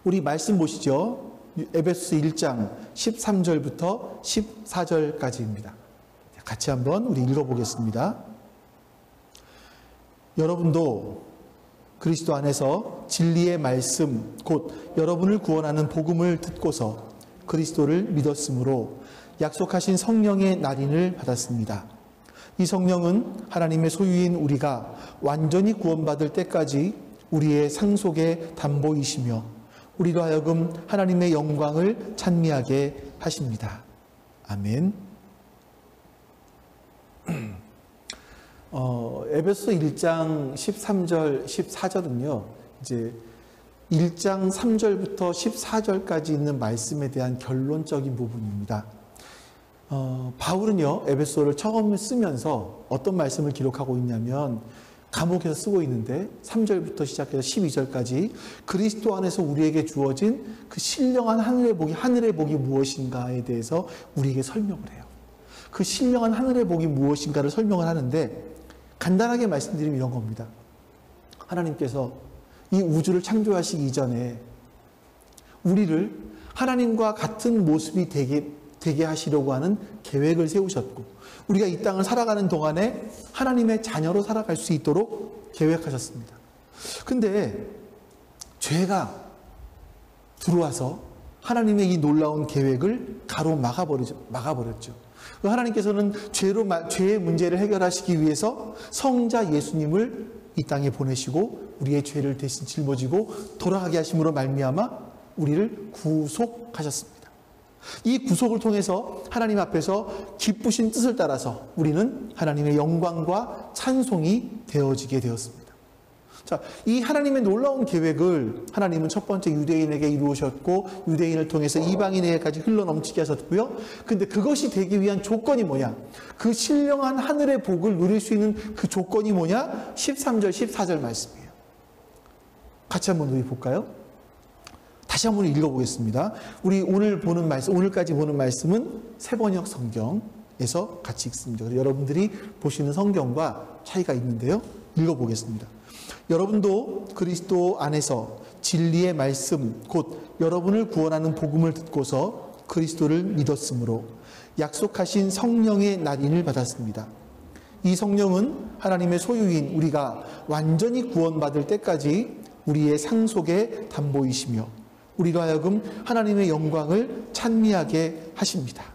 우리 말씀 보시죠. 에베소서 1장 13절부터 14절까지입니다. 같이 한번 우리 읽어보겠습니다. 여러분도 그리스도 안에서 진리의 말씀 곧 여러분을 구원하는 복음을 듣고서 그리스도를 믿었으므로 약속하신 성령의 날인을 받았습니다. 이 성령은 하나님의 소유인 우리가 완전히 구원받을 때까지 우리의 상속의 담보이시며 우리로 하여금 하나님의 영광을 찬미하게 하십니다. 아멘. 에베소서 1장 13절, 14절은요, 이제 1장 3절부터 14절까지 있는 말씀에 대한 결론적인 부분입니다. 바울은요, 에베소를 처음 쓰면서 어떤 말씀을 기록하고 있냐면, 감옥에서 쓰고 있는데 3절부터 시작해서 12절까지 그리스도 안에서 우리에게 주어진 그 신령한 하늘의 복이 무엇인가에 대해서 우리에게 설명을 해요. 그 신령한 하늘의 복이 무엇인가를 설명을 하는데 간단하게 말씀드리면 이런 겁니다. 하나님께서 이 우주를 창조하시기 이전에 우리를 하나님과 같은 모습이 되게 하시려고 하는 계획을 세우셨고 우리가 이 땅을 살아가는 동안에 하나님의 자녀로 살아갈 수 있도록 계획하셨습니다. 근데 죄가 들어와서 하나님의 이 놀라운 계획을 막아버렸죠. 하나님께서는 죄의 문제를 해결하시기 위해서 성자 예수님을 이 땅에 보내시고 우리의 죄를 대신 짊어지고 돌아가게 하심으로 말미암아 우리를 구속하셨습니다. 이 구속을 통해서 하나님 앞에서 기쁘신 뜻을 따라서 우리는 하나님의 영광과 찬송이 되어지게 되었습니다. 자, 이 하나님의 놀라운 계획을 하나님은 첫 번째 유대인에게 이루셨고 유대인을 통해서 이방인에게까지 흘러넘치게 하셨고요. 근데 그것이 되기 위한 조건이 뭐냐? 그 신령한 하늘의 복을 누릴 수 있는 그 조건이 뭐냐? 13절, 14절 말씀이에요. 같이 한번 우리 볼까요? 다시 한번 읽어보겠습니다. 우리 오늘까지 보는 말씀은 세번역 성경에서 같이 읽습니다. 그래서 여러분들이 보시는 성경과 차이가 있는데요. 읽어보겠습니다. 여러분도 그리스도 안에서 진리의 말씀 곧 여러분을 구원하는 복음을 듣고서 그리스도를 믿었으므로 약속하신 성령의 날인을 받았습니다. 이 성령은 하나님의 소유인 우리가 완전히 구원받을 때까지 우리의 상속의 담보이시며 우리로 하여금 하나님의 영광을 찬미하게 하십니다.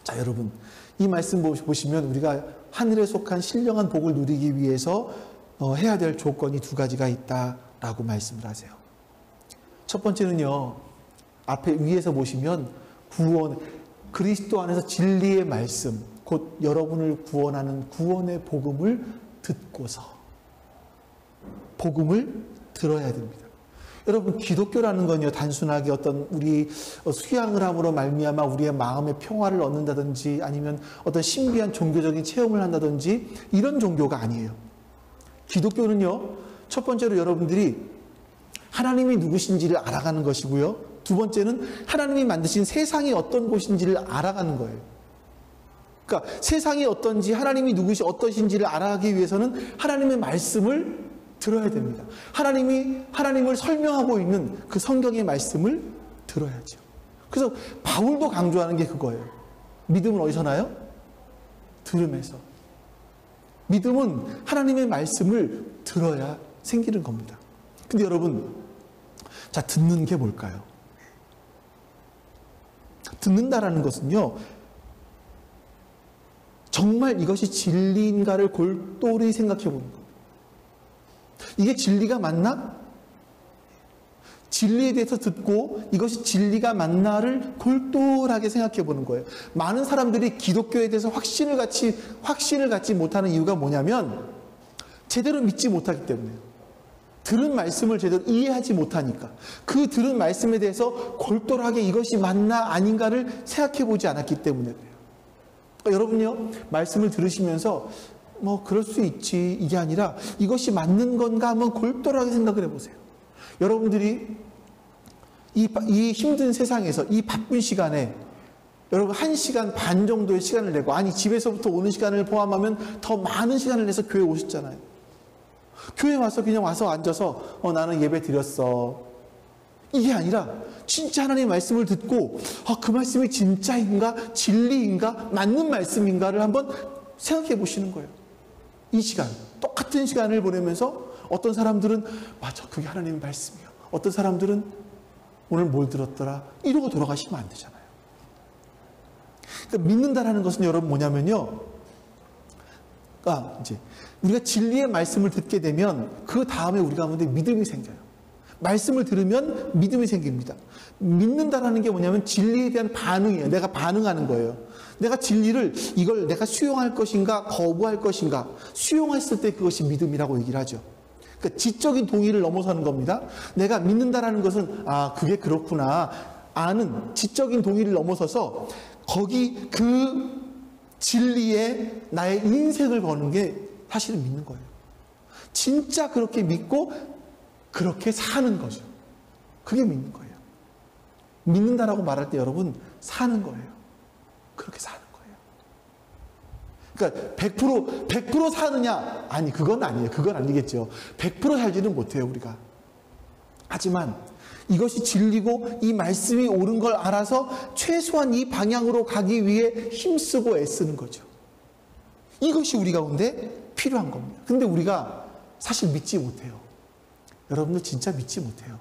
자, 여러분, 이 말씀 보시면 우리가 하늘에 속한 신령한 복을 누리기 위해서 해야 될 조건이 두 가지가 있다라고 말씀을 하세요. 첫 번째는요, 앞에 위에서 보시면 그리스도 안에서 진리의 말씀, 곧 여러분을 구원하는 구원의 복음을 듣고서 복음을 들어야 됩니다. 여러분, 기독교라는 건요, 단순하게 어떤 우리 수양을 함으로 말미암아 우리의 마음의 평화를 얻는다든지 아니면 어떤 신비한 종교적인 체험을 한다든지 이런 종교가 아니에요. 기독교는요, 첫 번째로 여러분들이 하나님이 누구신지를 알아가는 것이고요. 두 번째는 하나님이 만드신 세상이 어떤 곳인지를 알아가는 거예요. 그러니까 세상이 어떤지 하나님이 어떠신지를 알아가기 위해서는 하나님의 말씀을 들어야 됩니다. 하나님을 설명하고 있는 그 성경의 말씀을 들어야죠. 그래서 바울도 강조하는 게 그거예요. 믿음은 어디서 나요? 들음에서. 믿음은 하나님의 말씀을 들어야 생기는 겁니다. 근데 여러분, 자, 듣는 게 뭘까요? 듣는다라는 것은요, 정말 이것이 진리인가를 골똘히 생각해 보는 겁니다. 이게 진리가 맞나? 진리에 대해서 듣고 이것이 진리가 맞나를 골똘하게 생각해 보는 거예요. 많은 사람들이 기독교에 대해서 확신을 갖지 못하는 이유가 뭐냐면 제대로 믿지 못하기 때문에요. 들은 말씀을 제대로 이해하지 못하니까. 그 들은 말씀에 대해서 골똘하게 이것이 맞나 아닌가를 생각해 보지 않았기 때문에 그래요. 그러니까 여러분요, 말씀을 들으시면서 그럴 수 있지 이게 아니라 이것이 맞는 건가 한번 골똘하게 생각을 해보세요. 여러분들이 이 힘든 세상에서 이 바쁜 시간에 여러분 1시간 반 정도의 시간을 내고, 아니 집에서부터 오는 시간을 포함하면 더 많은 시간을 내서 교회 오셨잖아요. 교회 와서 그냥 와서 앉아서 나는 예배 드렸어 이게 아니라 진짜 하나님의 말씀을 듣고 그 말씀이 진짜인가, 진리인가, 맞는 말씀인가를 한번 생각해 보시는 거예요. 이 시간, 똑같은 시간을 보내면서 어떤 사람들은 맞아, 그게 하나님의 말씀이야. 어떤 사람들은 오늘 뭘 들었더라 이러고 돌아가시면 안 되잖아요. 그러니까 믿는다라는 것은 여러분 뭐냐면요, 이제 우리가 진리의 말씀을 듣게 되면 그 다음에 우리 가운데 믿음이 생겨요. 말씀을 들으면 믿음이 생깁니다. 믿는다라는 게 뭐냐면 진리에 대한 반응이에요. 내가 반응하는 거예요. 내가 진리를 이걸 내가 수용할 것인가 거부할 것인가, 수용했을 때 그것이 믿음이라고 얘기를 하죠. 그러니까 지적인 동의를 넘어서는 겁니다. 내가 믿는다라는 것은 그게 그렇구나 아는 지적인 동의를 넘어서서 거기 그 진리에 나의 인생을 거는 게 사실은 믿는 거예요. 진짜 그렇게 믿고 그렇게 사는 거죠. 그게 믿는 거예요. 믿는다라고 말할 때 여러분 사는 거예요. 그렇게 사는 거예요. 그러니까 100% 사느냐? 아니, 그건 아니에요. 그건 아니겠죠. 100% 살지는 못해요, 우리가. 하지만 이것이 진리고 이 말씀이 옳은 걸 알아서 최소한 이 방향으로 가기 위해 힘쓰고 애쓰는 거죠. 이것이 우리 가운데 필요한 겁니다. 근데 우리가 사실 믿지 못해요. 여러분들 진짜 믿지 못해요.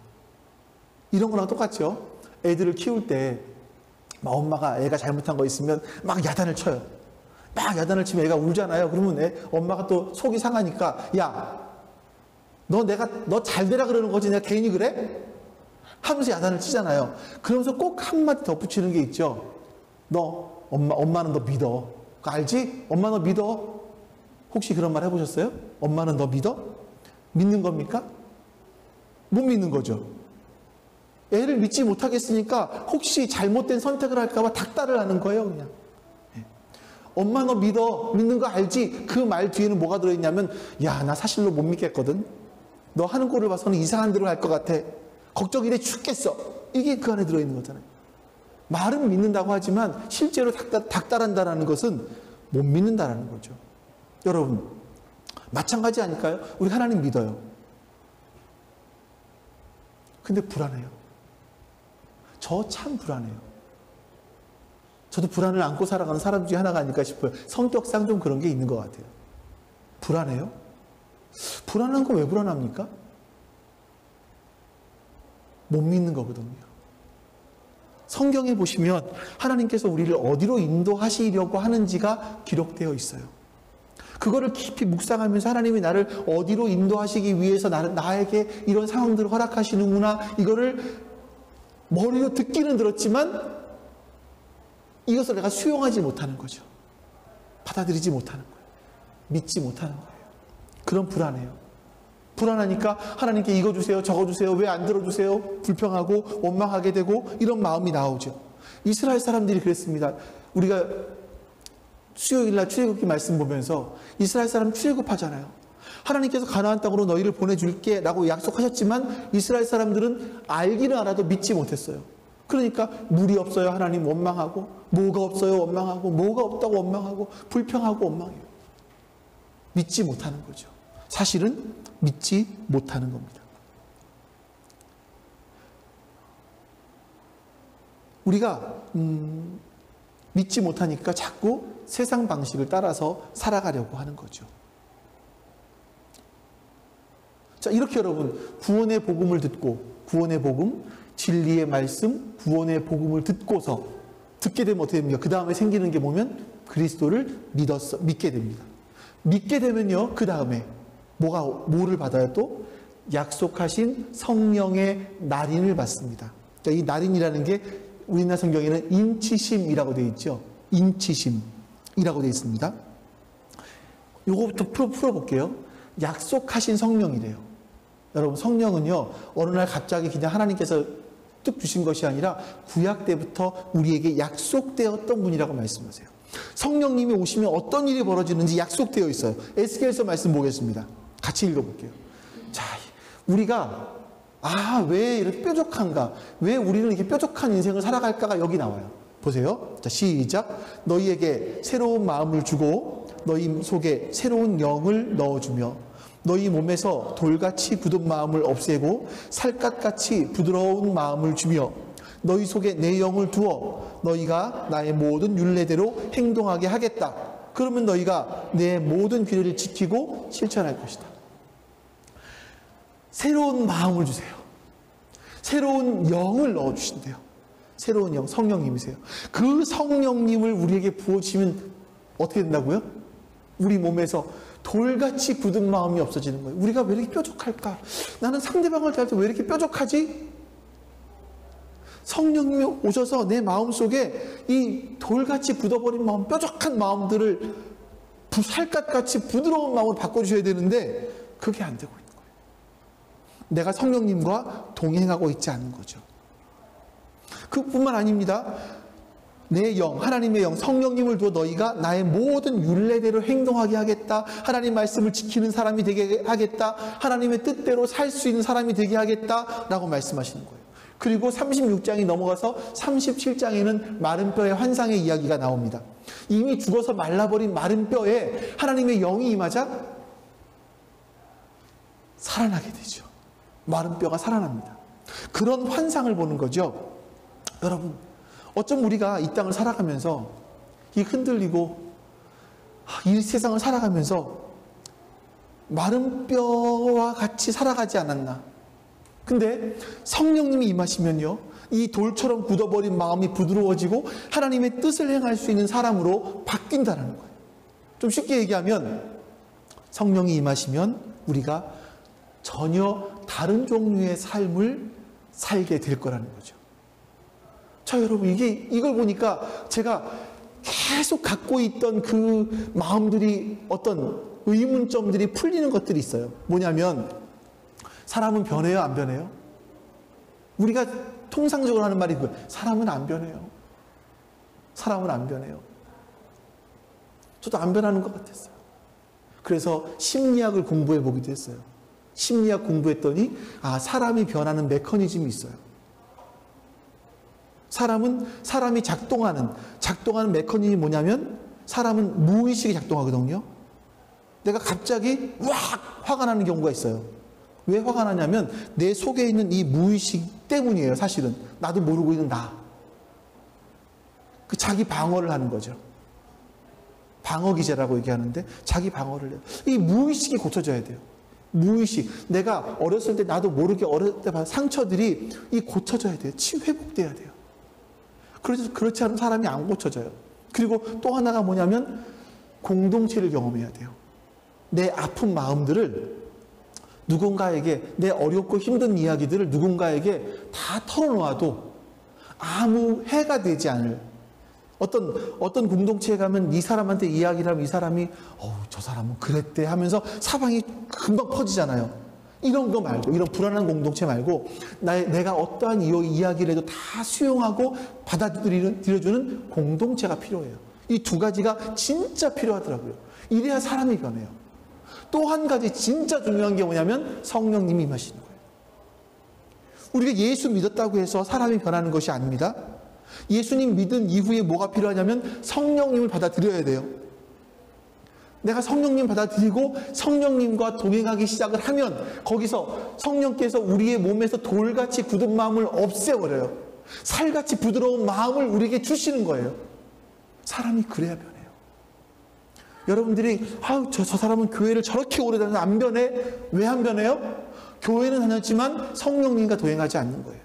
이런 거랑 똑같죠. 애들을 키울 때 막 엄마가 애가 잘못한 거 있으면 막 야단을 쳐요. 막 야단을 치면 애가 울잖아요. 그러면 엄마가 또 속이 상하니까 야, 너 잘 되라 그러는 거지 내가 괜히 그래? 하면서 야단을 치잖아요. 그러면서 꼭 한마디 덧붙이는 게 있죠. 엄마는 너 믿어. 그거 알지? 엄마 너 믿어. 혹시 그런 말 해보셨어요? 엄마는 너 믿어? 믿는 겁니까? 못 믿는 거죠. 애를 믿지 못하겠으니까 혹시 잘못된 선택을 할까봐 닥달을 하는 거예요, 그냥. 엄마 너 믿어. 믿는 거 알지? 그 말 뒤에는 뭐가 들어있냐면 야, 나 사실로 못 믿겠거든. 너 하는 꼴을 봐서는 이상한 대로 할 것 같아. 걱정이 돼 죽겠어. 이게 그 안에 들어있는 거잖아요. 말은 믿는다고 하지만 실제로 닥달한다는 것은 못 믿는다는 거죠. 여러분 마찬가지 아닐까요? 우리 하나님 믿어요. 근데 불안해요. 저 참 불안해요. 저도 불안을 안고 살아가는 사람 중에 하나가 아닐까 싶어요. 성격상 좀 그런 게 있는 것 같아요. 불안해요? 불안한 건 왜 불안합니까? 못 믿는 거거든요. 성경에 보시면 하나님께서 우리를 어디로 인도하시려고 하는지가 기록되어 있어요. 그거를 깊이 묵상하면서 하나님이 나를 어디로 인도하시기 위해서 나에게 이런 상황들을 허락하시는구나, 이거를 머리로 듣기는 들었지만 이것을 내가 수용하지 못하는 거죠. 받아들이지 못하는 거예요. 믿지 못하는 거예요. 그럼 불안해요. 불안하니까 하나님께 이거 주세요, 저거 주세요, 왜 안 들어주세요? 불평하고 원망하게 되고 이런 마음이 나오죠. 이스라엘 사람들이 그랬습니다. 우리가 수요일날 출애굽기 말씀 보면서 이스라엘 사람 출애굽하잖아요. 하나님께서 가나안 땅으로 너희를 보내줄게 라고 약속하셨지만 이스라엘 사람들은 알기는 알아도 믿지 못했어요. 그러니까 물이 없어요, 하나님 원망하고, 뭐가 없어요 원망하고, 뭐가 없다고 원망하고, 불평하고 원망해요. 믿지 못하는 거죠. 사실은 믿지 못하는 겁니다. 우리가 믿지 못하니까 자꾸 세상 방식을 따라서 살아가려고 하는 거죠. 자, 이렇게 여러분 구원의 복음을 듣고, 구원의 복음, 진리의 말씀, 구원의 복음을 듣게 되면 어떻게 됩니까? 그 다음에 생기는 게 뭐냐면 그리스도를 믿게 됩니다. 믿게 되면요, 그 다음에 뭐를 받아요? 또 약속하신 성령의 날인을 받습니다. 그러니까 이 날인이라는 게 우리나라 성경에는 인치심이라고 되어 있죠. 인치심이라고 되어 있습니다. 요거부터 풀어볼게요. 약속하신 성령이래요. 여러분 성령은요, 어느 날 갑자기 그냥 하나님께서 뚝 주신 것이 아니라 구약 때부터 우리에게 약속되었던 분이라고 말씀하세요. 성령님이 오시면 어떤 일이 벌어지는지 약속되어 있어요. 에스겔서 말씀 보겠습니다. 같이 읽어볼게요. 자, 우리가 왜 이렇게 뾰족한가? 왜 우리는 이렇게 뾰족한 인생을 살아갈까가 여기 나와요. 보세요. 자, 시작. 너희에게 새로운 마음을 주고 너희 속에 새로운 영을 넣어주며 너희 몸에서 돌같이 굳은 마음을 없애고 살갗같이 부드러운 마음을 주며 너희 속에 내 영을 두어 너희가 나의 모든 율례대로 행동하게 하겠다. 그러면 너희가 내 모든 규례를 지키고 실천할 것이다. 새로운 마음을 주세요. 새로운 영을 넣어주신대요. 새로운 영, 성령님이세요. 그 성령님을 우리에게 부어주시면 어떻게 된다고요? 우리 몸에서 돌같이 굳은 마음이 없어지는 거예요. 우리가 왜 이렇게 뾰족할까? 나는 상대방을 대할 때 왜 이렇게 뾰족하지? 성령님이 오셔서 내 마음속에 이 돌같이 굳어버린 마음, 뾰족한 마음들을 살갗같이 부드러운 마음으로 바꿔주셔야 되는데 그게 안 되고 있는 거예요. 내가 성령님과 동행하고 있지 않는 거죠. 그뿐만 아닙니다. 내 영, 하나님의 영, 성령님을 두어 너희가 나의 모든 율례대로 행동하게 하겠다. 하나님 말씀을 지키는 사람이 되게 하겠다. 하나님의 뜻대로 살 수 있는 사람이 되게 하겠다. 라고 말씀하시는 거예요. 그리고 36장이 넘어가서 37장에는 마른 뼈의 환상의 이야기가 나옵니다. 이미 죽어서 말라버린 마른 뼈에 하나님의 영이 임하자 살아나게 되죠. 마른 뼈가 살아납니다. 그런 환상을 보는 거죠. 여러분, 어쩜 우리가 이 땅을 살아가면서 이 흔들리고 이 세상을 살아가면서 마른 뼈와 같이 살아가지 않았나? 근데 성령님이 임하시면요, 이 돌처럼 굳어버린 마음이 부드러워지고 하나님의 뜻을 행할 수 있는 사람으로 바뀐다는 거예요. 좀 쉽게 얘기하면 성령이 임하시면 우리가 전혀 다른 종류의 삶을 살게 될 거라는 거죠. 자, 여러분, 이걸 보니까 제가 계속 갖고 있던 그 마음들이, 어떤 의문점들이 풀리는 것들이 있어요. 뭐냐면, 사람은 변해요, 안 변해요? 우리가 통상적으로 하는 말이 그거예요. 사람은 안 변해요. 사람은 안 변해요. 저도 안 변하는 것 같았어요. 그래서 심리학을 공부해 보기도 했어요. 심리학 공부했더니, 사람이 변하는 메커니즘이 있어요. 사람이 작동하는 메커니즘이 뭐냐면, 사람은 무의식이 작동하거든요. 내가 갑자기 화가 나는 경우가 있어요. 왜 화가 나냐면 내 속에 있는 이 무의식 때문이에요. 사실은 나도 모르고 있는 그 자기 방어를 하는 거죠. 방어기제라고 얘기하는데 자기 방어를 해요. 이 무의식이 고쳐져야 돼요. 무의식, 내가 어렸을 때 나도 모르게 어렸을 때 받은 상처들이 고쳐져야 돼요. 회복돼야 돼요. 그래서 그렇지 않은 사람이 안 고쳐져요. 그리고 또 하나가 뭐냐면 공동체를 경험해야 돼요. 내 아픈 마음들을 누군가에게, 내 어렵고 힘든 이야기들을 누군가에게 다 털어놓아도 아무 해가 되지 않을, 어떤 공동체에 가면 이 사람한테 이야기를 하면 이 사람이 저 사람은 그랬대 하면서 사방이 금방 퍼지잖아요. 이런 거 말고, 이런 불안한 공동체 말고 내가 어떠한 이야기를 해도 다 수용하고 받아들여주는 공동체가 필요해요. 이 두 가지가 진짜 필요하더라고요. 이래야 사람이 변해요. 또 한 가지 진짜 중요한 게 뭐냐면 성령님이 임하시는 거예요. 우리가 예수 믿었다고 해서 사람이 변하는 것이 아닙니다. 예수님 믿은 이후에 뭐가 필요하냐면 성령님을 받아들여야 돼요. 내가 성령님 받아들이고 성령님과 동행하기 시작을 하면 거기서 성령께서 우리의 몸에서 돌같이 굳은 마음을 없애버려요. 살같이 부드러운 마음을 우리에게 주시는 거예요. 사람이 그래야 변해요. 여러분들이 저 사람은 교회를 저렇게 오래 다녀서 안 변해? 왜 안 변해요? 교회는 다녔지만 성령님과 동행하지 않는 거예요.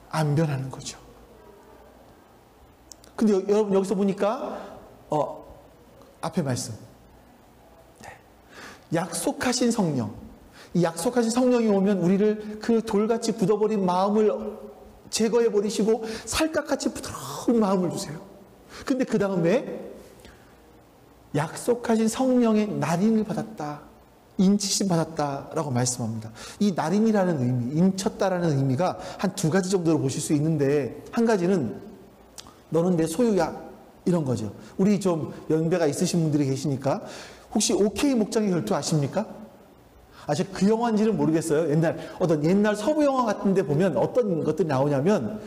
안 변하는 거죠. 근데 여러분 여기서 보니까 앞에 말씀, 약속하신 성령, 이 약속하신 성령이 오면 우리를 그 돌같이 굳어버린 마음을 제거해 버리시고 살갗같이 부드러운 마음을 주세요. 근데 그 다음에 약속하신 성령의 날인을 받았다, 인치심 받았다라고 말씀합니다. 이 날인이라는 의미, 인쳤다라는 의미가 한 두 가지 정도로 보실 수 있는데, 한 가지는 너는 내 소유야, 이런 거죠. 우리 좀 연배가 있으신 분들이 계시니까 혹시 OK 목장의 결투 아십니까? 제가 그 영화인지는 모르겠어요. 옛날 서부 영화 같은 데 보면 어떤 것들이 나오냐면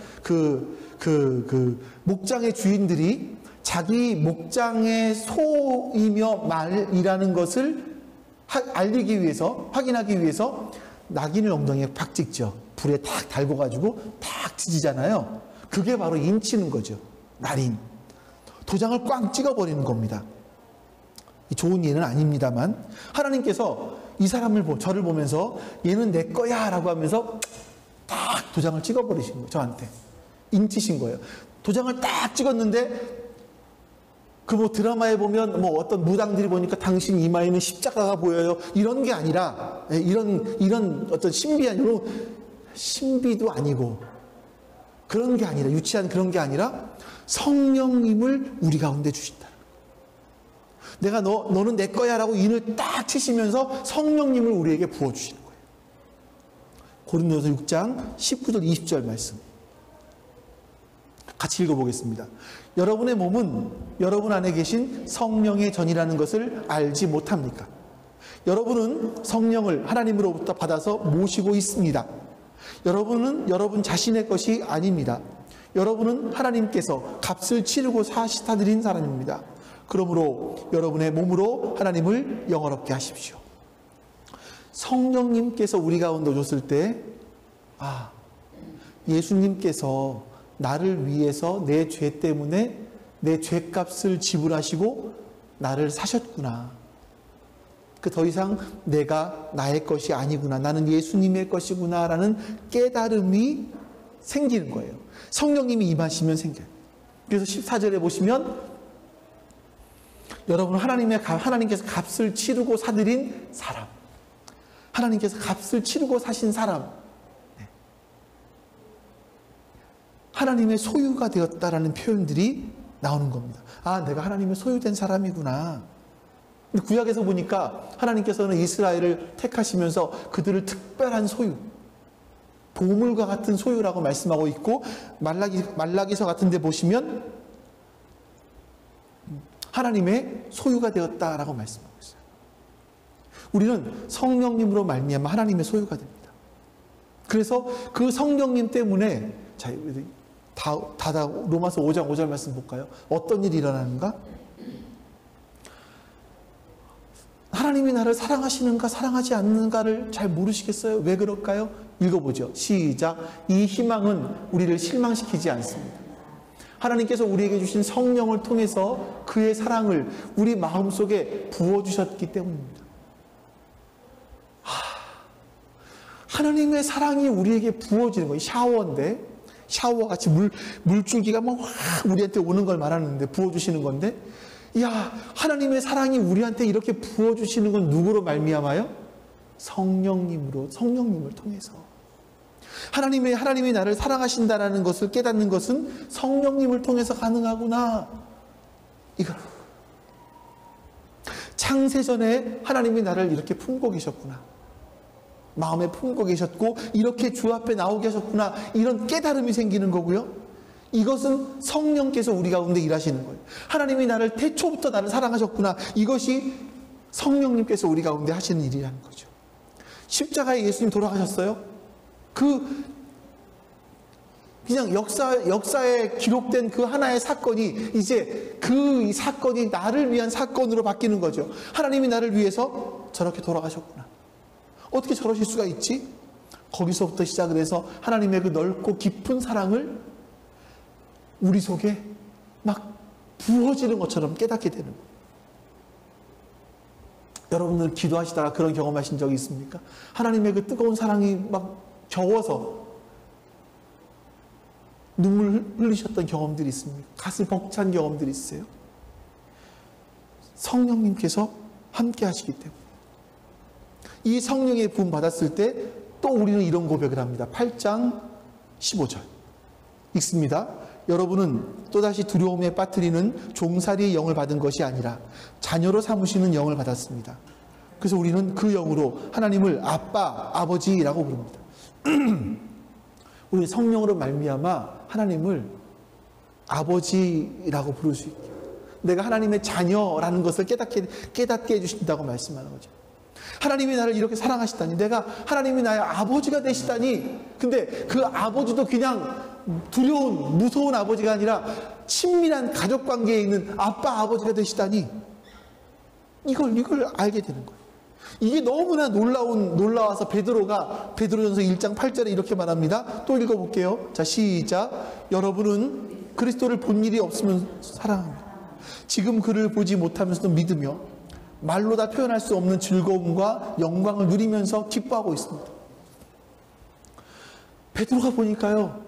목장의 주인들이 자기 목장의 소이며 말이라는 것을 알리기 위해서, 확인하기 위해서 낙인을 엉덩이에 팍 찍죠. 불에 탁 달궈가지고 탁 지지잖아요. 그게 바로 인치는 거죠. 날인. 도장을 꽝 찍어버리는 겁니다. 좋은 예는 아닙니다만, 하나님께서 이 사람을, 저를 보면서 얘는 내 거야 라고 하면서 딱 도장을 찍어버리신 거예요. 저한테. 인치신 거예요. 도장을 딱 찍었는데, 그 뭐 드라마에 보면 뭐 어떤 무당들이 보니까 당신 이마에는 십자가가 보여요. 이런 게 아니라, 이런 어떤 신비한, 이런 신비도 아니고, 그런 게 아니라, 유치한 그런 게 아니라 성령님을 우리 가운데 주신다. 내가 너는 내 거야 라고 인을 딱 치시면서 성령님을 우리에게 부어주시는 거예요. 고린도서 6장 19절 20절 말씀 같이 읽어보겠습니다. 여러분의 몸은 여러분 안에 계신 성령의 전이라는 것을 알지 못합니까? 여러분은 성령을 하나님으로부터 받아서 모시고 있습니다. 여러분은 여러분 자신의 것이 아닙니다. 여러분은 하나님께서 값을 치르고 사드린 사람입니다. 그러므로 여러분의 몸으로 하나님을 영화롭게 하십시오. 성령님께서 우리 가운데 오셨을 때, 예수님께서 나를 위해서 내 죄 때문에 내 죄값을 지불하시고 나를 사셨구나. 더 이상 내가 나의 것이 아니구나. 나는 예수님의 것이구나 라는 깨달음이 생기는 거예요. 성령님이 임하시면 생겨요. 그래서 14절에 보시면 여러분 하나님께서 값을 치르고 사드린 사람, 하나님께서 값을 치르고 사신 사람, 하나님의 소유가 되었다라는 표현들이 나오는 겁니다. 내가 하나님의 소유된 사람이구나. 근데 구약에서 보니까 하나님께서는 이스라엘을 택하시면서 그들을 특별한 소유, 보물과 같은 소유라고 말씀하고 있고, 말라기서 같은 데 보시면 하나님의 소유가 되었다라고 말씀하고 있어요. 우리는 성령님으로 말미암아 하나님의 소유가 됩니다. 그래서 그 성령님 때문에, 자, 로마서 5장 5절 말씀 볼까요? 어떤 일이 일어나는가? 하나님이 나를 사랑하시는가 사랑하지 않는가를 잘 모르시겠어요? 왜 그럴까요? 읽어보죠. 시작. 이 희망은 우리를 실망시키지 않습니다. 하나님께서 우리에게 주신 성령을 통해서 그의 사랑을 우리 마음속에 부어주셨기 때문입니다. 하나님의 사랑이 우리에게 부어지는 거예요. 샤워인데, 샤워와 같이 물줄기가 막 우리한테 오는 걸 말하는데, 부어주시는 건데, 하나님의 사랑이 우리한테 이렇게 부어주시는 건 누구로 말미암아요? 성령님을 통해서. 하나님이 나를 사랑하신다라는 것을 깨닫는 것은 성령님을 통해서 가능하구나. 이걸. 창세전에 하나님이 나를 이렇게 품고 계셨구나. 마음에 품고 계셨고, 이렇게 주 앞에 나오게 하셨구나. 이런 깨달음이 생기는 거고요. 이것은 성령께서 우리 가운데 일하시는 거예요. 하나님이 나를 태초부터 나를 사랑하셨구나. 이것이 성령님께서 우리 가운데 하시는 일이라는 거죠. 십자가에 예수님 돌아가셨어요. 그냥 역사에 기록된 그 하나의 사건이 이제 그 사건이 나를 위한 사건으로 바뀌는 거죠. 하나님이 나를 위해서 저렇게 돌아가셨구나. 어떻게 저러실 수가 있지? 거기서부터 시작을 해서 하나님의 그 넓고 깊은 사랑을 우리 속에 막 부어지는 것처럼 깨닫게 되는 거예요. 여러분들 기도하시다가 그런 경험하신 적이 있습니까? 하나님의 그 뜨거운 사랑이 막 겨워서 눈물 흘리셨던 경험들이 있습니까? 가슴 벅찬 경험들이 있어요? 성령님께서 함께 하시기 때문에. 이 성령의 부음 받았을 때 또 우리는 이런 고백을 합니다. 8장 15절 읽습니다. 여러분은 또다시 두려움에 빠뜨리는 종살이의 영을 받은 것이 아니라 자녀로 삼으시는 영을 받았습니다. 그래서 우리는 그 영으로 하나님을 아빠, 아버지라고 부릅니다. 우리 성령으로 말미암아 하나님을 아버지라고 부를 수 있게, 내가 하나님의 자녀라는 것을 깨닫게 해주신다고 말씀하는 거죠. 하나님이 나를 이렇게 사랑하시다니, 내가 하나님이 나의 아버지가 되시다니. 근데 그 아버지도 그냥 두려운, 무서운 아버지가 아니라 친밀한 가족관계에 있는 아빠, 아버지가 되시다니, 이걸 알게 되는 거예요. 이게 너무나 놀라워서 베드로전서 1장 8절에 이렇게 말합니다. 또 읽어볼게요. 자, 시작. 여러분은 그리스도를 본 일이 없으면 사랑합니다. 지금 그를 보지 못하면서도 믿으며 말로 다 표현할 수 없는 즐거움과 영광을 누리면서 기뻐하고 있습니다. 베드로가 보니까요,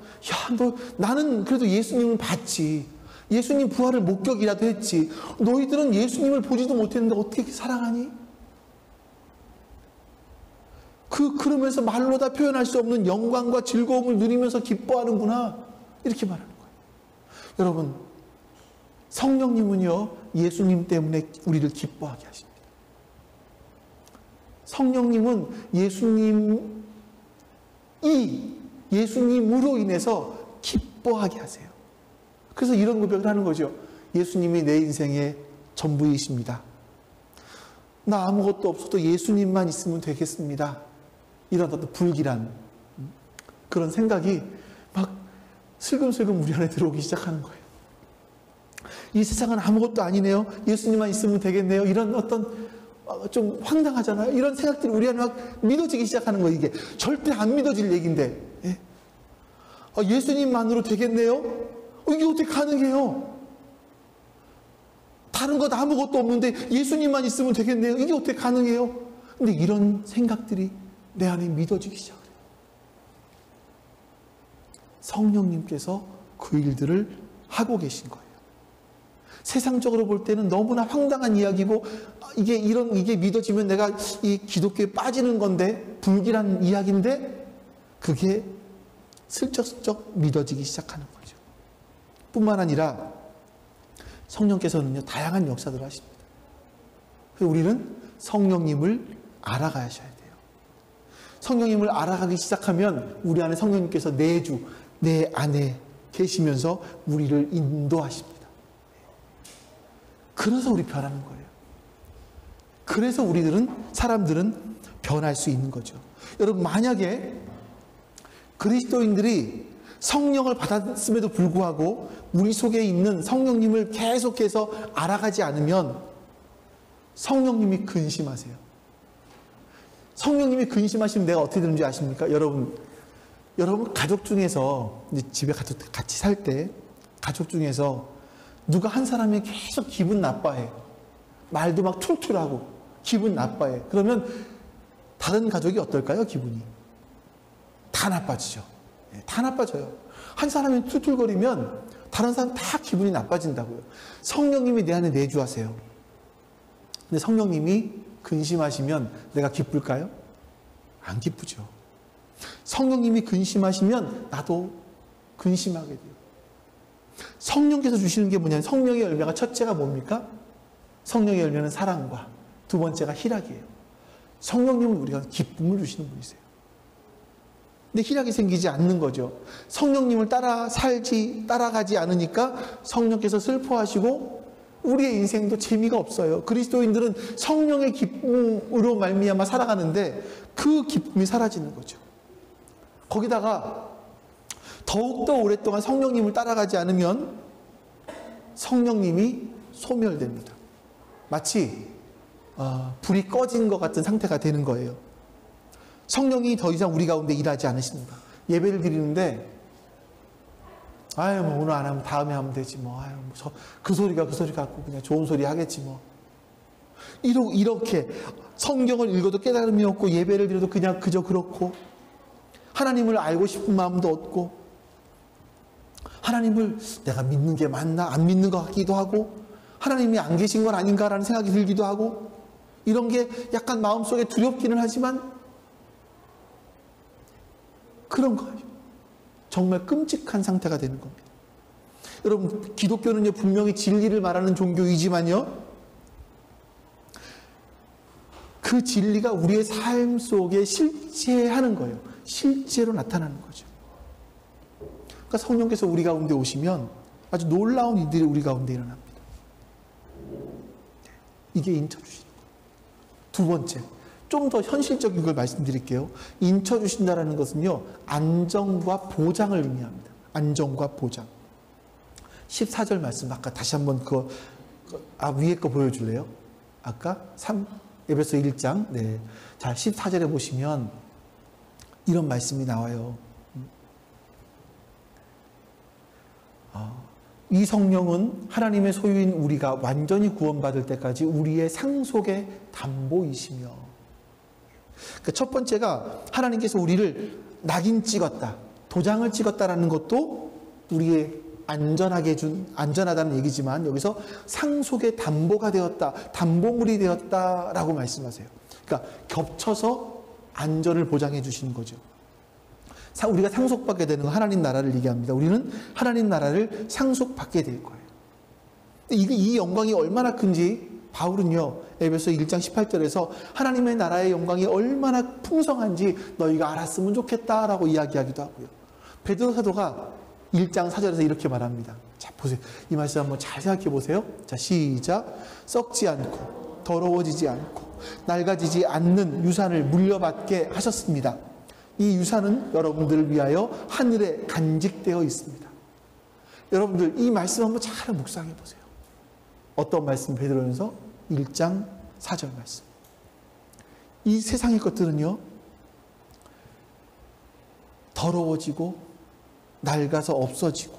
나는 그래도 예수님을 봤지. 예수님 부활을 목격이라도 했지. 너희들은 예수님을 보지도 못했는데 어떻게 사랑하니? 그러면서 말로 다 표현할 수 없는 영광과 즐거움을 누리면서 기뻐하는구나. 이렇게 말하는 거예요. 여러분, 성령님은요, 예수님 때문에 우리를 기뻐하게 하십니다. 성령님은 예수님으로 인해서 기뻐하게 하세요. 그래서 이런 고백을 하는 거죠. 예수님이 내 인생의 전부이십니다. 나 아무것도 없어도 예수님만 있으면 되겠습니다. 이런 어떤 불길한 그런 생각이 막 슬금슬금 우리 안에 들어오기 시작하는 거예요. 이 세상은 아무것도 아니네요. 예수님만 있으면 되겠네요. 이런 어떤 좀 황당하잖아요. 이런 생각들이 우리 안에 막 믿어지기 시작하는 거예요. 이게 절대 안 믿어질 얘기인데, 예? 예수님만으로 되겠네요. 이게 어떻게 가능해요? 다른 것 아무것도 없는데 예수님만 있으면 되겠네요. 이게 어떻게 가능해요? 근데 이런 생각들이 내 안에 믿어지기 시작해요. 성령님께서 그 일들을 하고 계신 거예요. 세상적으로 볼 때는 너무나 황당한 이야기고, 이게 믿어지면 내가 이 기독교에 빠지는 건데, 불길한 이야기인데, 그게 슬쩍슬쩍 믿어지기 시작하는 거죠. 뿐만 아니라 성령께서는요, 다양한 역사들을 하십니다. 그래서 우리는 성령님을 알아가셔야 돼요. 성령님을 알아가기 시작하면 우리 안에 성령님께서 내주, 내 안에 계시면서 우리를 인도하십니다. 그래서 우리 변하는 거예요. 그래서 사람들은 변할 수 있는 거죠. 여러분, 만약에 그리스도인들이 성령을 받았음에도 불구하고 우리 속에 있는 성령님을 계속해서 알아가지 않으면 성령님이 근심하세요. 성령님이 근심하시면 내가 어떻게 되는지 아십니까? 여러분 가족 중에서 이제 집에 같이 살 때 가족 중에서 누가 한 사람이 계속 기분 나빠해. 말도 막 툴툴하고 기분 나빠해. 그러면 다른 가족이 어떨까요? 기분이 다 나빠지죠. 다 나빠져요. 한 사람이 툴툴거리면 다른 사람 다 기분이 나빠진다고요. 성령님이 내 안에 내주하세요. 근데 성령님이 근심하시면 내가 기쁠까요? 안 기쁘죠. 성령님이 근심하시면 나도 근심하게 돼요. 성령께서 주시는 게 뭐냐면, 성령의 열매가 첫째가 뭡니까? 성령의 열매는 사랑과 두 번째가 희락이에요. 성령님은 우리가 기쁨을 주시는 분이세요. 근데 희락이 생기지 않는 거죠. 성령님을 따라가지 않으니까 성령께서 슬퍼하시고 우리의 인생도 재미가 없어요. 그리스도인들은 성령의 기쁨으로 말미암아 살아가는데 그 기쁨이 사라지는 거죠. 거기다가 더욱더 오랫동안 성령님을 따라가지 않으면 성령님이 소멸됩니다. 마치 불이 꺼진 것 같은 상태가 되는 거예요. 성령이 더 이상 우리 가운데 일하지 않으십니다. 예배를 드리는데 뭐 오늘 안 하면 다음에 하면 되지 뭐. 그 소리 갖고 그냥 좋은 소리 하겠지 뭐. 이렇게 성경을 읽어도 깨달음이 없고, 예배를 드려도 그냥 그저 그렇고, 하나님을 알고 싶은 마음도 없고, 하나님을 내가 믿는 게 맞나 안 믿는 것 같기도 하고, 하나님이 안 계신 건 아닌가라는 생각이 들기도 하고, 이런 게 약간 마음속에 두렵기는 하지만 그런 거예요. 정말 끔찍한 상태가 되는 겁니다. 여러분, 기독교는요, 분명히 진리를 말하는 종교이지만요, 그 진리가 우리의 삶 속에 실체하는 거예요. 실제로 나타나는 거죠. 그러니까 성령께서 우리 가운데 오시면 아주 놀라운 일들이 우리 가운데 일어납니다. 이게 인쳐주시는 거예요. 두 번째, 좀 더 현실적인 걸 말씀드릴게요. 인쳐주신다는 것은요, 안정과 보장을 의미합니다. 안정과 보장. 14절 말씀, 아까 다시 한번 위에 거 보여줄래요? 아까 에베소 1장. 네. 자, 14절에 보시면 이런 말씀이 나와요. 이 성령은 하나님의 소유인 우리가 완전히 구원받을 때까지 우리의 상속의 담보이시며. 그러니까 첫 번째가 하나님께서 우리를 낙인 찍었다, 도장을 찍었다라는 것도 우리의 안전하다는 얘기지만 여기서 상속의 담보가 되었다, 담보물이 되었다라고 말씀하세요. 그러니까 겹쳐서 안전을 보장해 주시는 거죠. 우리가 상속받게 되는 건 하나님 나라를 얘기합니다. 우리는 하나님 나라를 상속받게 될 거예요. 이 영광이 얼마나 큰지 바울은요, 에베소 1장 18절에서 하나님의 나라의 영광이 얼마나 풍성한지 너희가 알았으면 좋겠다라고 이야기하기도 하고요. 베드로 사도가 1장 4절에서 이렇게 말합니다. 자, 보세요. 이 말씀 한번 잘 생각해 보세요. 자, 시작. 썩지 않고 더러워지지 않고 낡아지지 않는 유산을 물려받게 하셨습니다. 이 유산은 여러분들을 위하여 하늘에 간직되어 있습니다. 여러분들 이 말씀 한번 잘 묵상해 보세요. 어떤 말씀? 베드로전서 1장 4절 말씀. 이 세상의 것들은요, 더러워지고 낡아서 없어지고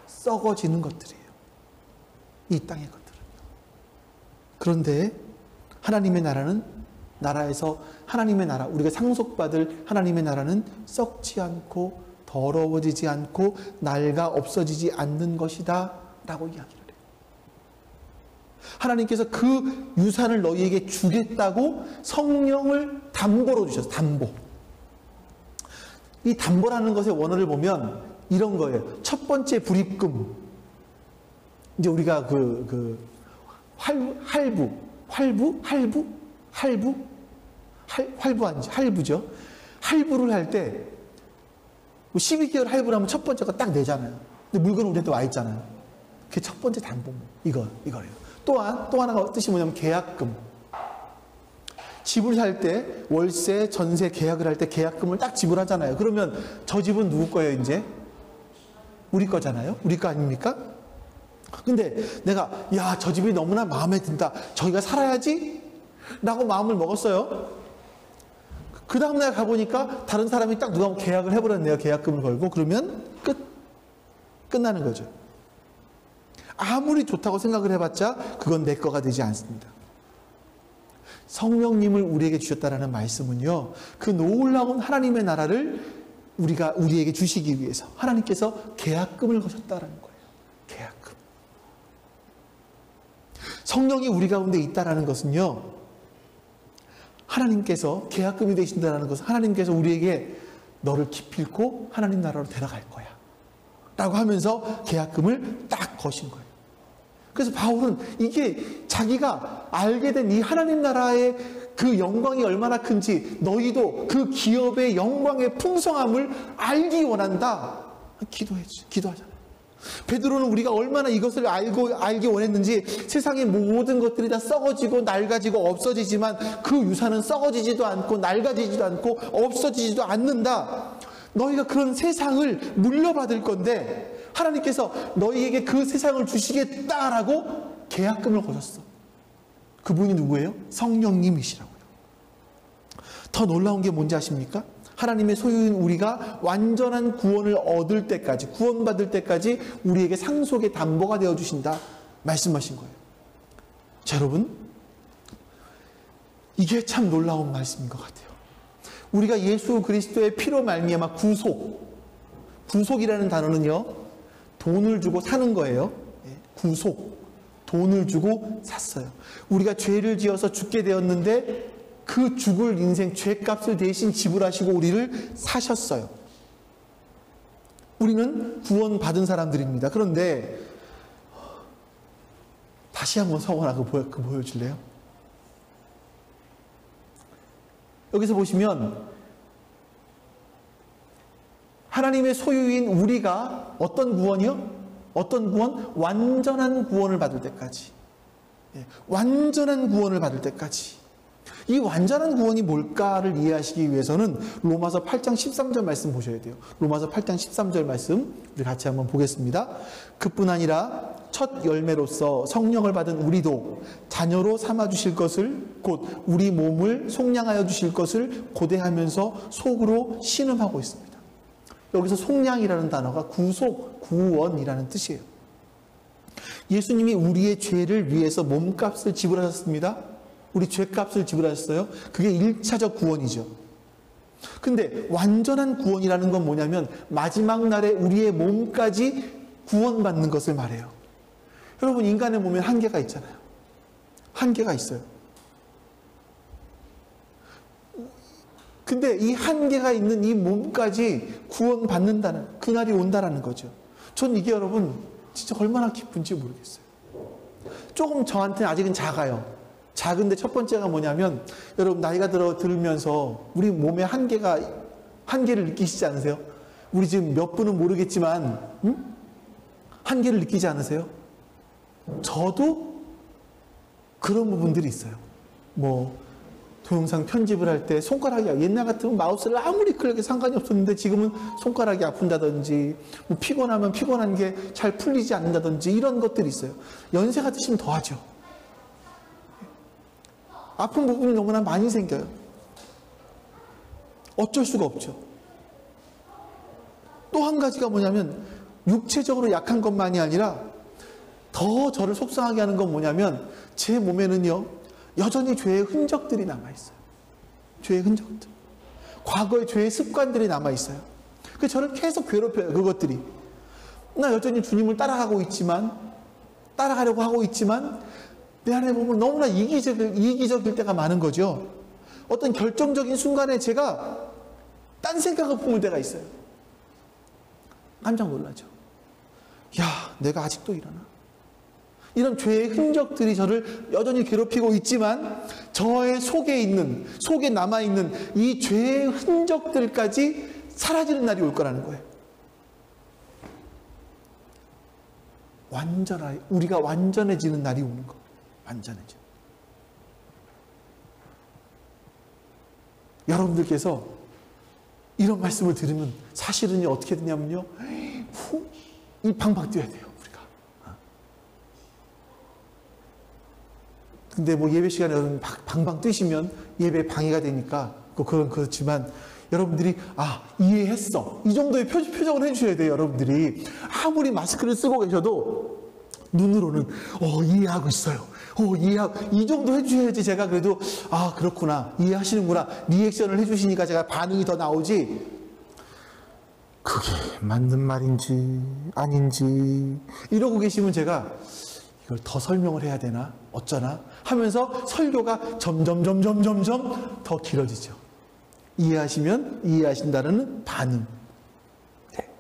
썩어지는 것들이에요. 이 땅의 것들은요. 그런데 하나님의 나라에서 하나님의 나라, 우리가 상속받을 하나님의 나라는 썩지 않고 더러워지지 않고 낡아 없어지지 않는 것이다 라고 이야기를 해요. 하나님께서 그 유산을 너희에게 주겠다고 성령을 담보로 주셨어요. 담보. 이 담보라는 것의 원어를 보면 이런 거예요. 첫 번째 불입금. 이제 우리가 할부죠. 할부를 할 때 12개월 할부를 하면 첫 번째가 딱 내잖아요. 근데 물건은 우리한테 와 있잖아요. 그게 첫 번째 담보. 이거예요. 또 하나가 뜻이 뭐냐면 계약금. 집을 살 때 월세, 전세 계약을 할 때 계약금을 딱 지불하잖아요. 그러면 저 집은 누구 거예요, 이제? 우리 거잖아요. 우리 거 아닙니까? 근데 내가 저 집이 너무나 마음에 든다. 저희가 살아야지 라고 마음을 먹었어요. 그 다음날 가보니까 다른 사람이 딱 누가 계약을 해버렸네요. 계약금을 걸고. 그러면 끝나는 거죠. 아무리 좋다고 생각을 해봤자 그건 내 거가 되지 않습니다. 성령님을 우리에게 주셨다라는 말씀은요, 그 놀라운 하나님의 나라를 우리에게 주시기 위해서 하나님께서 계약금을 거셨다라는 거예요. 계약금. 성령이 우리 가운데 있다라는 것은요, 하나님께서 계약금이 되신다라는 것은 하나님께서 우리에게 너를 기필코 하나님 나라로 데려갈 거야 라고 하면서 계약금을 딱 거신 거예요. 그래서 바울은 이게 자기가 알게 된 이 하나님 나라의 그 영광이 얼마나 큰지, 너희도 그 기업의 영광의 풍성함을 알기 원한다. 기도하잖아요. 베드로는 우리가 얼마나 이것을 알기 원했는지, 세상의 모든 것들이 다 썩어지고 낡아지고 없어지지만 그 유산은 썩어지지도 않고 낡아지지도 않고 없어지지도 않는다. 너희가 그런 세상을 물려받을 건데 하나님께서 너희에게 그 세상을 주시겠다라고 계약금을 거셨어. 그분이 누구예요? 성령님이시라고요. 더 놀라운 게 뭔지 아십니까? 하나님의 소유인 우리가 완전한 구원을 얻을 때까지, 구원받을 때까지 우리에게 상속의 담보가 되어주신다 말씀하신 거예요. 자, 여러분, 이게 참 놀라운 말씀인 것 같아요. 우리가 예수 그리스도의 피로 말미암아 구속이라는 단어는요, 돈을 주고 사는 거예요. 구속, 돈을 주고 샀어요. 우리가 죄를 지어서 죽게 되었는데 그 죽을 인생 죄값을 대신 지불하시고 우리를 사셨어요. 우리는 구원받은 사람들입니다. 그런데 다시 한번 서원하고 보여줄래요? 여기서 보시면 하나님의 소유인 우리가 어떤 구원이요? 어떤 구원? 완전한 구원을 받을 때까지. 완전한 구원을 받을 때까지. 이 완전한 구원이 뭘까를 이해하시기 위해서는 로마서 8장 13절 말씀 보셔야 돼요. 로마서 8장 13절 말씀 우리 같이 한번 보겠습니다. 그뿐 아니라 첫 열매로서 성령을 받은 우리도 자녀로 삼아 주실 것을, 곧 우리 몸을 속량하여 주실 것을 고대하면서 속으로 신음하고 있습니다. 여기서 속량이라는 단어가 구속, 구원이라는 뜻이에요. 예수님이 우리의 죄를 위해서 몸값을 지불하셨습니다. 우리 죄값을 지불하셨어요. 그게 1차적 구원이죠. 근데 완전한 구원이라는 건 뭐냐면 마지막 날에 우리의 몸까지 구원받는 것을 말해요. 여러분, 인간의 몸에 한계가 있잖아요. 한계가 있어요. 근데 이 한계가 있는 이 몸까지 구원받는다는, 그날이 온다라는 거죠. 전 이게 여러분 진짜 얼마나 기쁜지 모르겠어요. 조금 저한테는 아직은 작아요. 작은데 첫 번째가 뭐냐면, 여러분 나이가 들으면서 우리 몸의 한계를 느끼시지 않으세요? 우리 지금 몇 분은 모르겠지만 한계를 느끼지 않으세요? 저도 그런 부분들이 있어요. 뭐 동영상 편집을 할 때 손가락이, 옛날 같으면 마우스를 아무리 클릭해도 상관이 없었는데 지금은 손가락이 아픈다든지, 뭐 피곤하면 피곤한 게 잘 풀리지 않는다든지, 이런 것들이 있어요. 연세가 드시면 더하죠. 아픈 부분이 너무나 많이 생겨요. 어쩔 수가 없죠. 또 한 가지가 뭐냐면, 육체적으로 약한 것만이 아니라 더 저를 속상하게 하는 건 뭐냐면, 제 몸에는요 여전히 죄의 흔적들이 남아있어요. 죄의 흔적들, 과거의 죄의 습관들이 남아있어요. 그래서 저를 계속 괴롭혀요. 그것들이. 나 여전히 주님을 따라가려고 하고 있지만 내 안에 보면 너무나 이기적일 때가 많은 거죠. 어떤 결정적인 순간에 제가 딴 생각을 품을 때가 있어요. 깜짝 놀라죠. 야, 내가 아직도 이러나? 이런 죄의 흔적들이 저를 여전히 괴롭히고 있지만, 저의 속에 남아있는 이 죄의 흔적들까지 사라지는 날이 올 거라는 거예요. 우리가 완전해지는 날이 오는 거. 완전해져. 여러분들께서 이런 말씀을 들으면 사실은 어떻게 되냐면요, 이 방박 뛰어야 돼요. 근데 뭐 예배 시간에 여러분 방방 뛰시면 예배 방해가 되니까 그건 그렇지만, 여러분들이 이해했어, 이 정도의 표정을 해주셔야 돼요. 여러분들이 아무리 마스크를 쓰고 계셔도 눈으로는 이해하고 있어요. 이 정도 해주셔야지 제가 그래도 그렇구나, 이해하시는구나, 리액션을 해주시니까 제가 반응이 더 나오지, 그게 맞는 말인지 아닌지 이러고 계시면 제가 이걸 더 설명을 해야 되나 어쩌나 하면서 설교가 점점 더 길어지죠. 이해하시면 이해하신다는 반응. 네.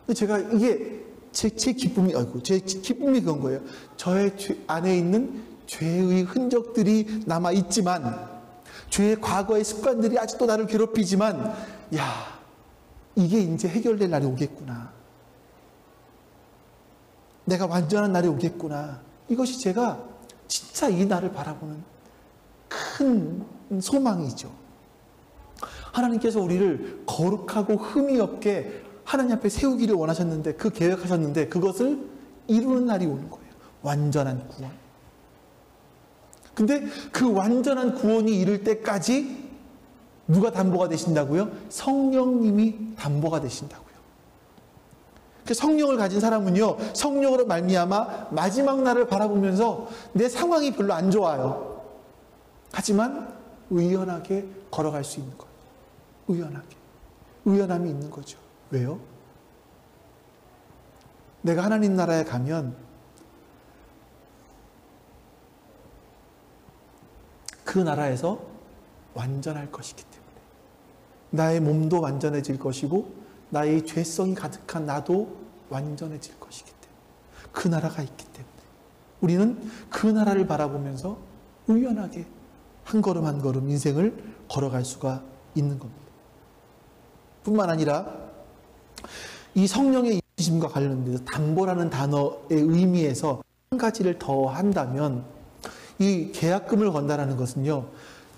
근데 제가 이게 제 기쁨이 그건 거예요. 저의 안에 있는 죄의 흔적들이 남아 있지만, 죄의 과거의 습관들이 아직도 나를 괴롭히지만, 이게 이제 해결될 날이 오겠구나. 내가 완전한 날이 오겠구나. 이것이 제가 진짜 이 날을 바라보는 큰 소망이죠. 하나님께서 우리를 거룩하고 흠이 없게 하나님 앞에 세우기를 원하셨는데, 계획하셨는데, 그것을 이루는 날이 오는 거예요. 완전한 구원. 근데 그 완전한 구원이 이룰 때까지 누가 담보가 되신다고요? 성령님이 담보가 되신다고요. 성령을 가진 사람은요, 성령으로 말미암아 마지막 날을 바라보면서 내 상황이 별로 안 좋아요. 하지만 의연하게 걸어갈 수 있는 거예요. 의연함이 있는 거죠. 왜요? 내가 하나님 나라에 가면 그 나라에서 완전할 것이기 때문에, 나의 몸도 완전해질 것이고 나의 죄성이 가득한 나도 완전해질 것이기 때문에, 그 나라가 있기 때문에 우리는 그 나라를 바라보면서 의연하게 한 걸음 한 걸음 인생을 걸어갈 수가 있는 겁니다. 뿐만 아니라 이 성령의 임심과 관련돼서 담보라는 단어의 의미에서 한 가지를 더 한다면, 이 계약금을 건다라는 것은요,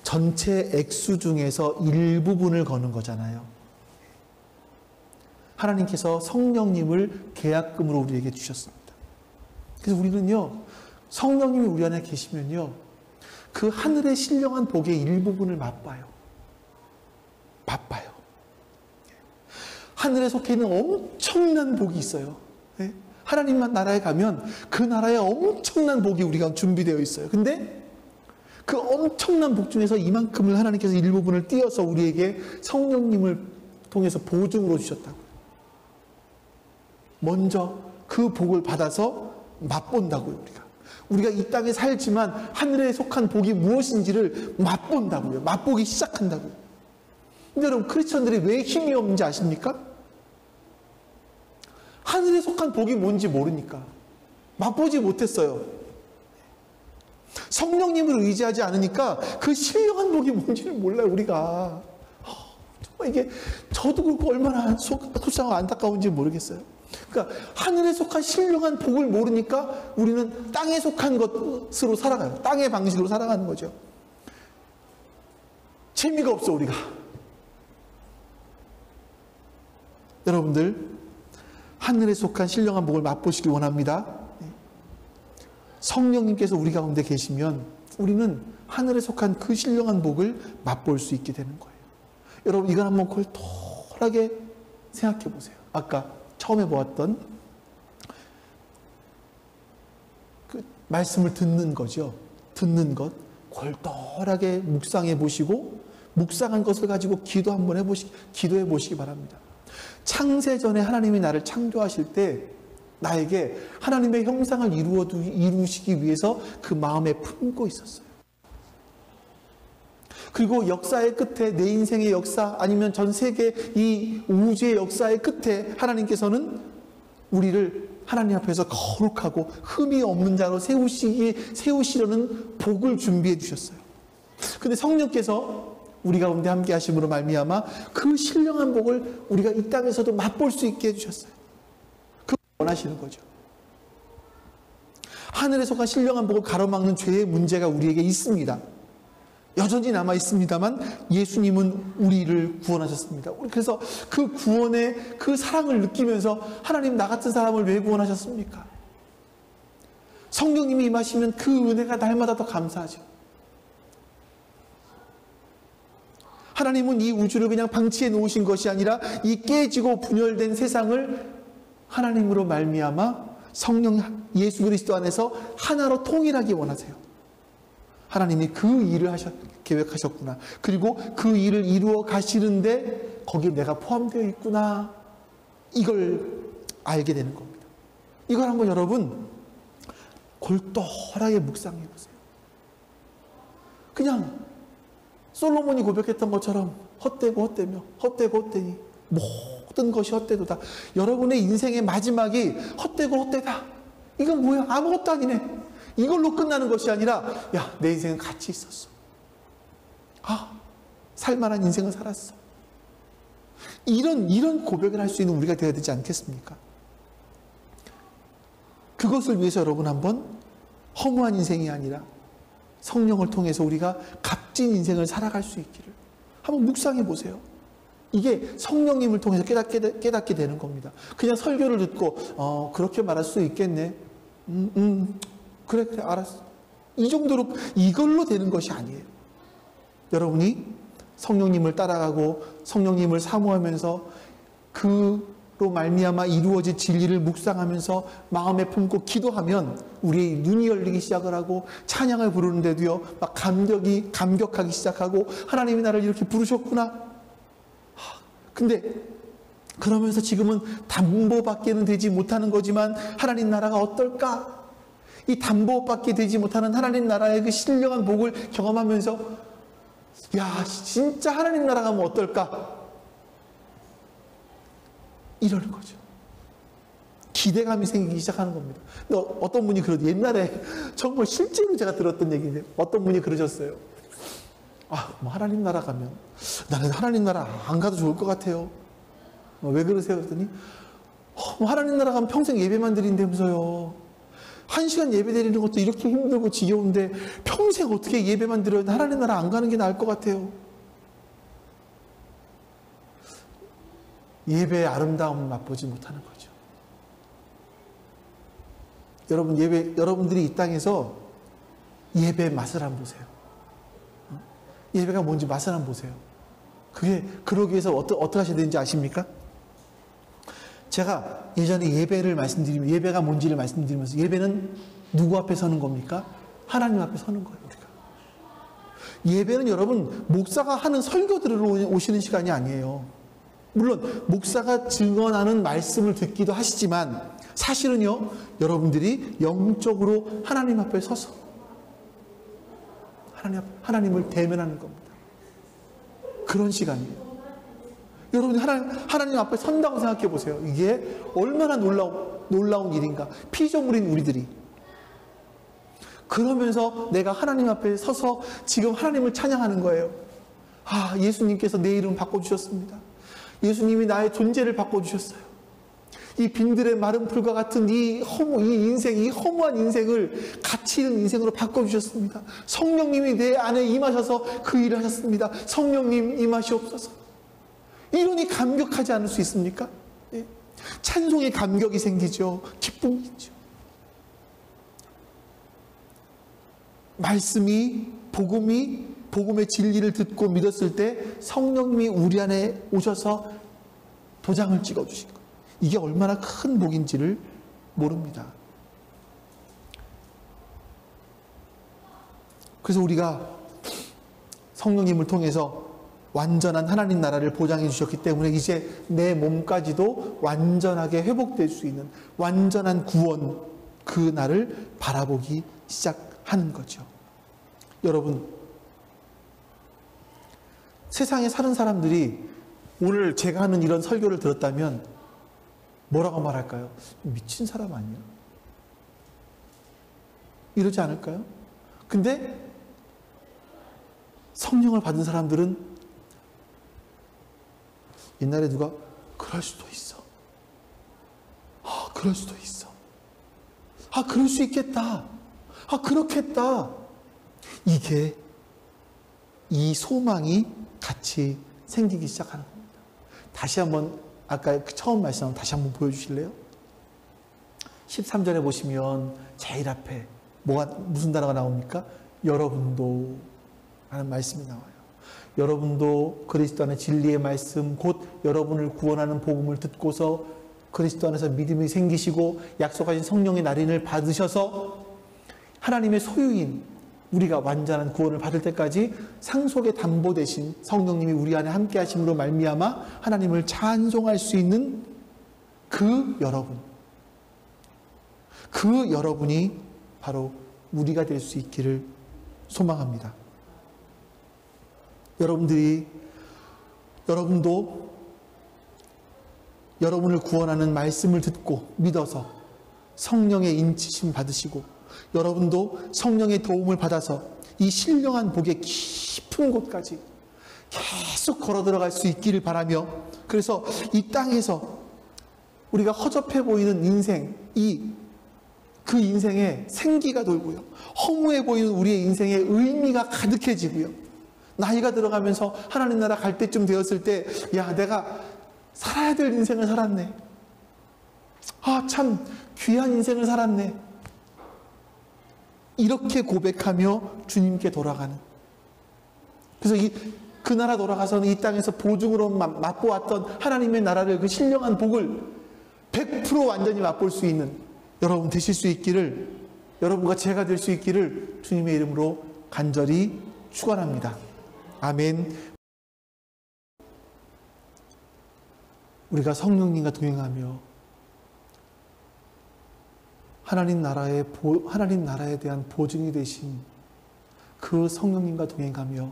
전체 액수 중에서 일부분을 거는 거잖아요. 하나님께서 성령님을 계약금으로 우리에게 주셨습니다. 그래서 우리는요, 성령님이 우리 안에 계시면요, 그 하늘의 신령한 복의 일부분을 맛봐요. 맛봐요. 하늘에 속해 있는 엄청난 복이 있어요. 하나님 나라에 가면 그 나라에 엄청난 복이 우리가 준비되어 있어요. 근데 그 엄청난 복 중에서 이만큼을 하나님께서 일부분을 띄어서 우리에게 성령님을 통해서 보증으로 주셨다고요. 먼저 그 복을 받아서 맛본다고요, 우리가 이 땅에 살지만 하늘에 속한 복이 무엇인지를 맛본다고요. 맛보기 시작한다고요. 근데 여러분, 크리스천들이 왜 힘이 없는지 아십니까? 하늘에 속한 복이 뭔지 모르니까. 맛보지 못했어요. 성령님을 의지하지 않으니까 그 신령한 복이 뭔지를 몰라요, 우리가. 정말 이게 저도 그렇고 얼마나 속상하고 안타까운지 모르겠어요. 그러니까 하늘에 속한 신령한 복을 모르니까 우리는 땅에 속한 것으로 살아가요. 땅의 방식으로 살아가는 거죠. 재미가 없어, 우리가. 여러분들, 하늘에 속한 신령한 복을 맛보시기 원합니다. 성령님께서 우리 가운데 계시면 우리는 하늘에 속한 그 신령한 복을 맛볼 수 있게 되는 거예요. 여러분, 이걸 한번 골똘하게 생각해 보세요. 아까 처음에 보았던 그 말씀을 듣는 거죠. 듣는 것, 골똘하게 묵상해 보시고, 묵상한 것을 가지고 기도 한번 기도해 보시기 바랍니다. 창세전에 하나님이 나를 창조하실 때 나에게 하나님의 형상을 이루시기 위해서 그 마음에 품고 있었어요. 그리고 역사의 끝에, 내 인생의 역사, 아니면 전 세계 이 우주의 역사의 끝에 하나님께서는 우리를 하나님 앞에서 거룩하고 흠이 없는 자로 세우시려는 복을 준비해 주셨어요. 근데 성령께서 우리 가운데 함께 하심으로 말미암아 그 신령한 복을 우리가 이 땅에서도 맛볼 수 있게 해주셨어요. 그걸 원하시는 거죠. 하늘에 속한 신령한 복을 가로막는 죄의 문제가 우리에게 있습니다. 여전히 남아 있습니다만 예수님은 우리를 구원하셨습니다. 그래서 그 구원의 그 사랑을 느끼면서 하나님, 나 같은 사람을 왜 구원하셨습니까? 성령님이 임하시면 그 은혜가 날마다 더 감사하죠. 하나님은 이 우주를 그냥 방치해 놓으신 것이 아니라 이 깨지고 분열된 세상을 하나님으로 말미암아 성령 예수 그리스도 안에서 하나로 통일하기 원하세요. 하나님이 그 일을 계획하셨구나. 그리고 그 일을 이루어 가시는데 거기에 내가 포함되어 있구나. 이걸 알게 되는 겁니다. 이걸 한번 여러분 골똘하게 묵상해 보세요. 그냥 솔로몬이 고백했던 것처럼 헛되고 헛되며 헛되고 헛되니 모든 것이 헛되도다. 여러분의 인생의 마지막이 헛되고 헛되다. 이건 뭐야? 아무것도 아니네. 이걸로 끝나는 것이 아니라, 야, 내 인생은 가치 있었어. 살만한 인생을 살았어. 이런 고백을 할 수 있는 우리가 되어야 되지 않겠습니까? 그것을 위해서 여러분 한번 허무한 인생이 아니라 성령을 통해서 우리가 값진 인생을 살아갈 수 있기를 한번 묵상해 보세요. 이게 성령님을 통해서 깨닫게 되는 겁니다. 그냥 설교를 듣고 그렇게 말할 수 있겠네. 그래 알았어. 이 정도로 이걸로 되는 것이 아니에요. 여러분이 성령님을 따라가고 성령님을 사모하면서 그로 말미암아 이루어질 진리를 묵상하면서 마음에 품고 기도하면 우리의 눈이 열리기 시작을 하고 찬양을 부르는데도요 막 감격하기 시작하고 하나님이 나를 이렇게 부르셨구나. 근데 그러면서 지금은 담보받게는 되지 못하는 거지만 하나님 나라가 어떨까? 이 담보받게 되지 못하는 하나님 나라의 그 신령한 복을 경험하면서 야, 진짜 하나님 나라 가면 어떨까? 이러는 거죠. 기대감이 생기기 시작하는 겁니다. 근데 어떤 분이 옛날에 정말 실제로 제가 들었던 얘기인데 어떤 분이 그러셨어요. 뭐 하나님 나라 가면 나는 하나님 나라 안 가도 좋을 것 같아요. 왜 그러세요? 그랬더니 뭐 하나님 나라 가면 평생 예배만 드린다면서요. 1시간 예배 드리는 것도 이렇게 힘들고 지겨운데 평생 어떻게 예배만 드려요? 하나님 나라 안 가는 게 나을 것 같아요. 예배의 아름다움을 맛보지 못하는 거죠. 여러분들이 이 땅에서 예배 맛을 한번 보세요. 예배가 뭔지 맛을 한번 보세요. 그러기 위해서 어떻게 하셔야 되는지 아십니까? 제가 예전에 예배가 뭔지를 말씀드리면서, 예배는 누구 앞에 서는 겁니까? 하나님 앞에 서는 거예요, 우리가. 예배는 여러분, 목사가 하는 설교 들으러 오시는 시간이 아니에요. 물론, 목사가 증언하는 말씀을 듣기도 하시지만, 사실은요, 여러분들이 영적으로 하나님 앞에 서서 하나님을 대면하는 겁니다. 그런 시간이에요. 여러분이 하나님 앞에 선다고 생각해 보세요. 이게 얼마나 놀라운 일인가. 피조물인 우리들이. 그러면서 내가 하나님 앞에 서서 지금 하나님을 찬양하는 거예요. 예수님께서 내 이름 바꿔주셨습니다. 예수님이 나의 존재를 바꿔주셨어요. 이 빈들의 마른 풀과 같은 이 허무한 인생을 가치 있는 인생으로 바꿔주셨습니다. 성령님이 내 안에 임하셔서 그 일을 하셨습니다. 성령님 임하시옵소서. 이러니 감격하지 않을 수 있습니까? 예. 찬송의 감격이 생기죠. 기쁨이 있죠. 복음의 진리를 듣고 믿었을 때 성령님이 우리 안에 오셔서 도장을 찍어주신 거예요. 이게 얼마나 큰 복인지를 모릅니다. 그래서 우리가 성령님을 통해서 완전한 하나님 나라를 보장해 주셨기 때문에 이제 내 몸까지도 완전하게 회복될 수 있는 완전한 구원, 그 날을 바라보기 시작하는 거죠. 여러분, 세상에 사는 사람들이 오늘 제가 하는 이런 설교를 들었다면 뭐라고 말할까요? 미친 사람 아니야? 이러지 않을까요? 근데 성령을 받은 사람들은 옛날에 누가 그럴 수도 있어. 그럴 수도 있어. 그럴 수 있겠다. 그렇겠다. 이게 이 소망이 같이 생기기 시작하는 겁니다. 다시 한번 아까 처음 말씀 다시 한번 보여주실래요? 13절에 보시면 제일 앞에 무슨 단어가 나옵니까? 여러분도 라는 말씀이 나와요. 여러분도 그리스도 안에 진리의 말씀, 곧 여러분을 구원하는 복음을 듣고서 그리스도 안에서 믿음이 생기시고 약속하신 성령의 날인을 받으셔서 하나님의 소유인 우리가 완전한 구원을 받을 때까지 상속의 담보 대신 성령님이 우리 안에 함께 하심으로 말미암아 하나님을 찬송할 수 있는 그 여러분이 바로 우리가 될 수 있기를 소망합니다. 여러분도 여러분을 구원하는 말씀을 듣고 믿어서 성령의 인치심 받으시고 여러분도 성령의 도움을 받아서 이 신령한 복의 깊은 곳까지 계속 걸어 들어갈 수 있기를 바라며, 그래서 이 땅에서 우리가 허접해 보이는 인생, 그 인생에 생기가 돌고요, 허무해 보이는 우리의 인생에 의미가 가득해지고요, 나이가 들어가면서 하나님 나라 갈 때쯤 되었을 때, 내가 살아야 될 인생을 살았네. 참 귀한 인생을 살았네. 이렇게 고백하며 주님께 돌아가는. 그래서 그 나라 돌아가서는 이 땅에서 보증으로 맛보았던 하나님의 나라를, 그 신령한 복을 100% 완전히 맛볼 수 있는 여러분 되실 수 있기를, 여러분과 제가 될 수 있기를 주님의 이름으로 간절히 축원합니다. 아멘. 우리가 성령님과 동행하며 하나님 나라에 대한 보증이 되신 그 성령님과 동행하며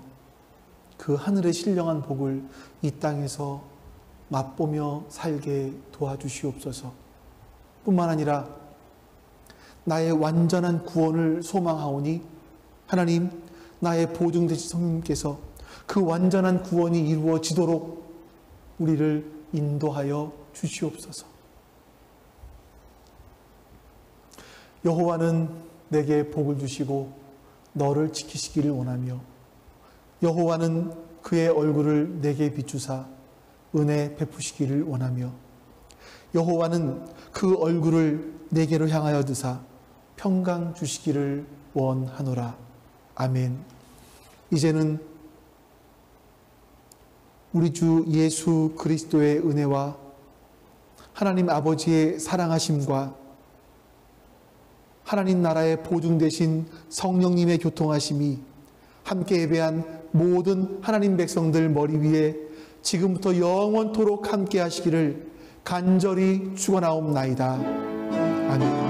그 하늘의 신령한 복을 이 땅에서 맛보며 살게 도와주시옵소서. 뿐만 아니라 나의 완전한 구원을 소망하오니 하나님, 나의 보증 되신 성령님께서 그 완전한 구원이 이루어지도록 우리를 인도하여 주시옵소서. 여호와는 내게 복을 주시고 너를 지키시기를 원하며, 여호와는 그의 얼굴을 내게 비추사 은혜 베푸시기를 원하며, 여호와는 그 얼굴을 내게로 향하여 드사 평강 주시기를 원하노라. 아멘. 이제는 우리 주 예수 그리스도의 은혜와 하나님 아버지의 사랑하심과 하나님 나라의 보증 되신 성령님의 교통하심이 함께 예배한 모든 하나님 백성들 머리 위에 지금부터 영원토록 함께 하시기를 간절히 축원하옵나이다. 아멘.